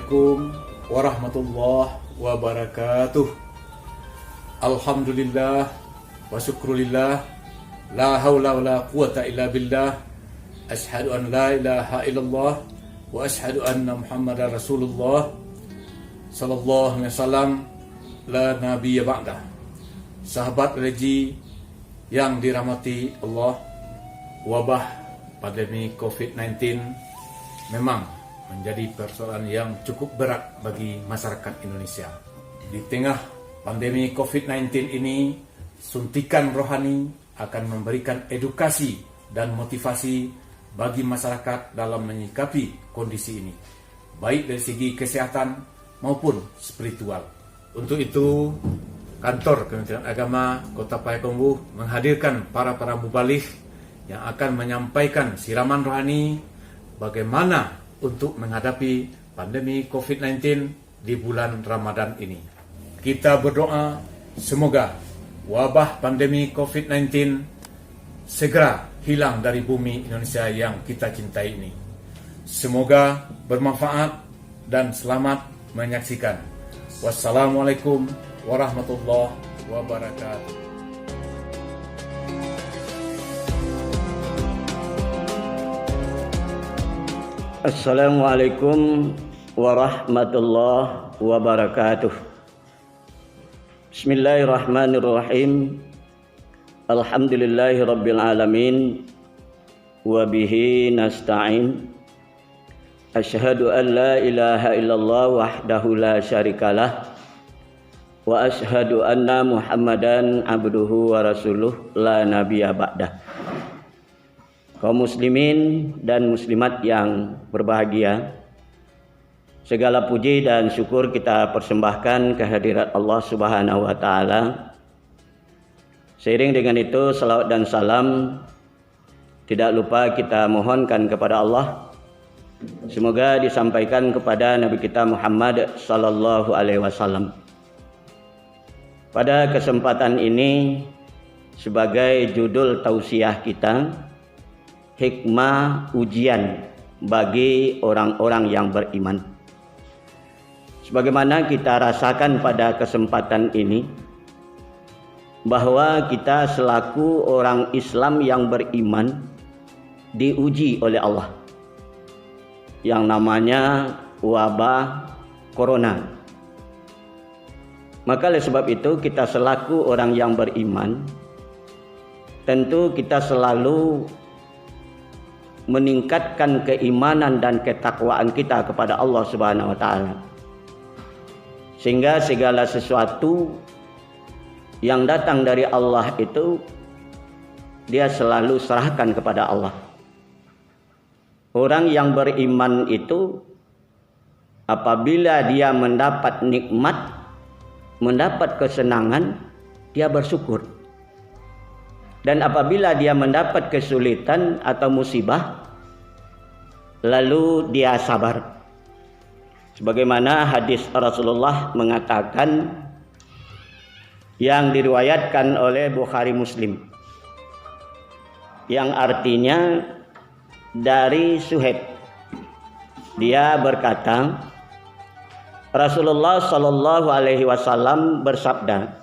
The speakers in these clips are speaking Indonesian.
Assalamualaikum warahmatullahi wabarakatuh. Alhamdulillah wa syukrulillah, la haula wa la quwata illa billah. Asyhadu an la ilaha illallah wa asyhadu anna Muhammadar Rasulullah sallallahu alaihi wasallam, la nabiyya ba'dah. Sahabat religi yang dirahmati Allah, wabah pandemi COVID-19 memang menjadi persoalan yang cukup berat bagi masyarakat Indonesia. Di tengah pandemi COVID-19 ini, suntikan rohani akan memberikan edukasi dan motivasi bagi masyarakat dalam menyikapi kondisi ini, baik dari segi kesehatan maupun spiritual. Untuk itu, Kantor Kementerian Agama Kota Payakumbuh menghadirkan para mubaligh yang akan menyampaikan siraman rohani bagaimana untuk menghadapi pandemi COVID-19 di bulan Ramadan ini. Kita berdoa semoga wabah pandemi COVID-19 segera hilang dari bumi Indonesia yang kita cintai ini. Semoga bermanfaat dan selamat menyaksikan. Wassalamualaikum warahmatullahi wabarakatuh. Assalamualaikum warahmatullahi wabarakatuh. Bismillahirrahmanirrahim. Alhamdulillahi rabbil alamin. Wa bihi nasta'in. Asyhadu an la ilaha illallah wahdahu la syarikalah. Wa asyhadu anna Muhammadan abduhu wa rasuluh la nabiyya ba'dah. Kaum muslimin dan muslimat yang berbahagia, segala puji dan syukur kita persembahkan kehadirat Allah Subhanahu wa taala. Seiring dengan itu, salawat dan salam tidak lupa kita mohonkan kepada Allah, semoga disampaikan kepada Nabi kita Muhammad sallallahu alaihi wasallam. Pada kesempatan ini, sebagai judul tausiah kita, hikmah ujian bagi orang-orang yang beriman. Sebagaimana kita rasakan pada kesempatan ini, bahwa kita selaku orang Islam yang beriman diuji oleh Allah yang namanya wabah corona. Maka oleh sebab itu, kita selaku orang yang beriman, tentu kita selalu meningkatkan keimanan dan ketakwaan kita kepada Allah Subhanahu wa taala. Sehingga segala sesuatu yang datang dari Allah itu dia selalu serahkan kepada Allah. Orang yang beriman itu apabila dia mendapat nikmat, mendapat kesenangan, dia bersyukur. Dan apabila dia mendapat kesulitan atau musibah, lalu dia sabar. Sebagaimana hadis Rasulullah mengatakan yang diriwayatkan oleh Bukhari Muslim, yang artinya dari Suhaib, dia berkata, Rasulullah Shallallahu Alaihi Wasallam bersabda,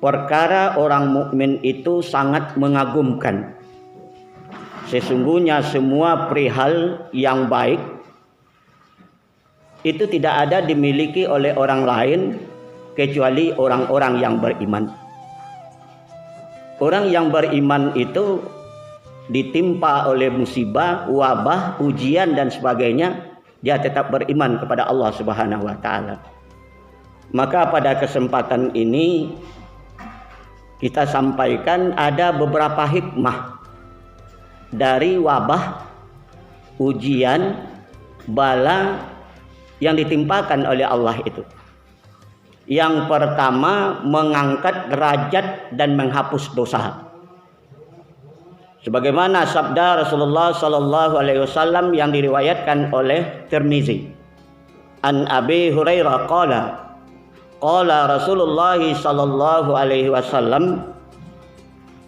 perkara orang mukmin itu sangat mengagumkan. Sesungguhnya semua perihal yang baik itu tidak ada dimiliki oleh orang lain kecuali orang-orang yang beriman. Orang yang beriman itu ditimpa oleh musibah, wabah, ujian dan sebagainya, dia tetap beriman kepada Allah Subhanahu wa taala. Maka pada kesempatan ini kita sampaikan ada beberapa hikmah dari wabah, ujian, bala yang ditimpakan oleh Allah itu. Yang pertama, mengangkat derajat dan menghapus dosa. Sebagaimana sabda Rasulullah sallallahu alaihi wasallam yang diriwayatkan oleh Tirmizi. An Abi Hurairah qala qala Rasulullah sallallahu alaihi wasallam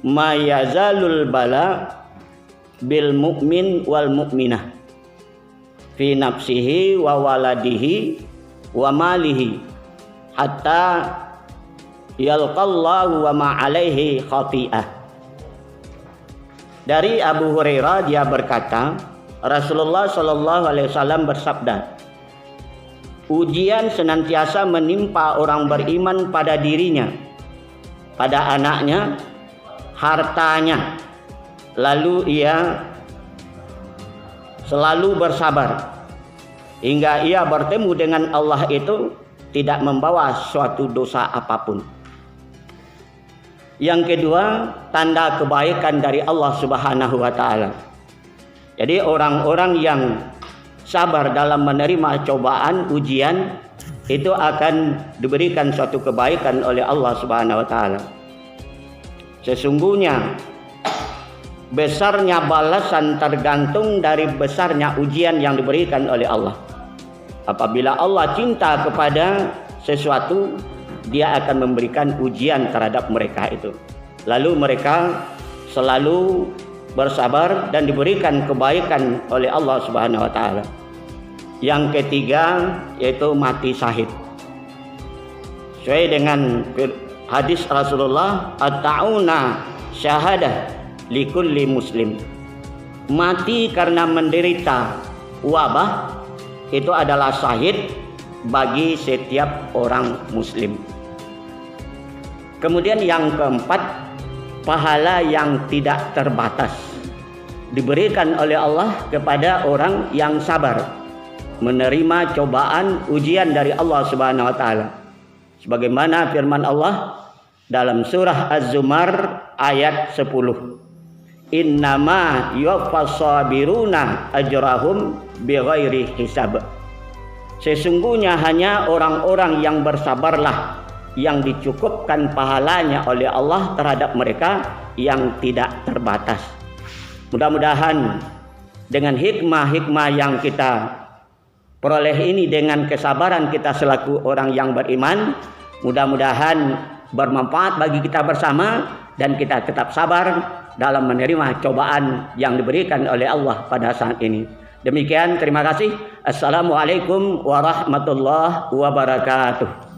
ma yazalul bala bil mu'min wal mu'minah fi nafsihi wa waladihi wa malihi hatta yalqallahu wa ma alaihi khati'ah. Dari Abu Hurairah dia berkata, Rasulullah Shallallahu Alaihi Wasallam bersabda, ujian senantiasa menimpa orang beriman pada dirinya, pada anaknya, hartanya, lalu ia selalu bersabar hingga ia bertemu dengan Allah itu tidak membawa suatu dosa apapun. Yang kedua, tanda kebaikan dari Allah Subhanahu wa taala. Jadi orang-orang yang sabar dalam menerima cobaan, ujian, itu akan diberikan suatu kebaikan oleh Allah Subhanahu wa taala. Sesungguhnya besarnya balasan tergantung dari besarnya ujian yang diberikan oleh Allah. Apabila Allah cinta kepada sesuatu, dia akan memberikan ujian terhadap mereka itu. Lalu mereka selalu bersabar dan diberikan kebaikan oleh Allah Subhanahu wa taala. Yang ketiga yaitu mati syahid. Sesuai dengan hadis Rasulullah, at-ta'una syahadah likulli muslim. Mati karena menderita wabah itu adalah syahid bagi setiap orang muslim. Kemudian yang keempat, pahala yang tidak terbatas diberikan oleh Allah kepada orang yang sabar menerima cobaan ujian dari Allah Subhanahu wa taala. Sebagaimana firman Allah dalam surah Az-Zumar ayat 10. Innama yuwaffas sabiruna ajrahum bighairi hisab. Sesungguhnya hanya orang-orang yang bersabarlah yang dicukupkan pahalanya oleh Allah terhadap mereka yang tidak terbatas. Mudah-mudahan dengan hikmah-hikmah yang kita peroleh ini, dengan kesabaran kita selaku orang yang beriman, mudah-mudahan bermanfaat bagi kita bersama dan kita tetap sabar dalam menerima cobaan yang diberikan oleh Allah pada saat ini. Demikian, terima kasih. Assalamualaikum warahmatullahi wabarakatuh.